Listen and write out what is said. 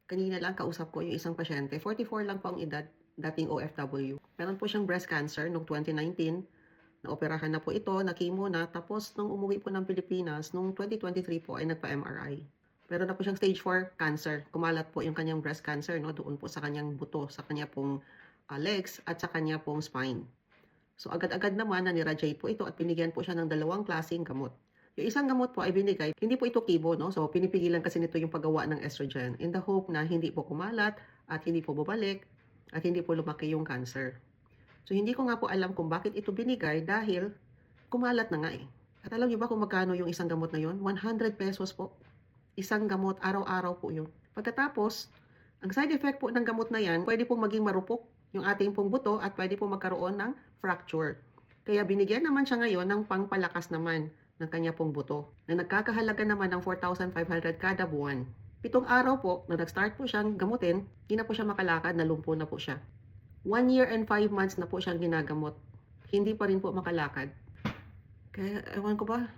Kanina lang kausap ko yung isang pasyente, 44 lang po ang edad, dating OFW. Meron po siyang breast cancer noong 2019. Naoperahan na po ito, na-chemo na, tapos nung umuwi po ng Pilipinas, noong 2023 po ay nagpa-MRI. Meron na po siyang stage 4 cancer. Kumalat po yung kanyang breast cancer, no, doon po sa kanyang buto, sa kanya pong legs at sa kanya pong spine. So agad-agad naman na niradiate po ito at binigyan po siya ng dalawang klaseng gamot. Yung isang gamot po ay binigay, hindi po ito chemo, no? So pinipigilan kasi nito yung paggawa ng estrogen in the hope na hindi po kumalat at hindi po bumalik at hindi po lumaki yung cancer. So hindi ko nga po alam kung bakit ito binigay dahil kumalat na nga eh. At alam niyo ba kung magkano yung isang gamot na yun? 100 pesos po. Isang gamot, araw-araw po yun. Pagkatapos, ang side effect po ng gamot na yan, pwede pong maging marupok yung ating pong buto at pwede pong magkaroon ng fracture. Kaya binigyan naman siya ngayon ng pangpalakas naman ng kanya pong buto na nagkakahalaga naman ng 4,500 kada buwan. 7 araw po na nag-start po siyang gamutin, hindi na po siya makalakad, nalumpo na po siya. 1 year and 5 months na po siyang ginagamot. Hindi pa rin po makalakad. Kaya ewan ko ba,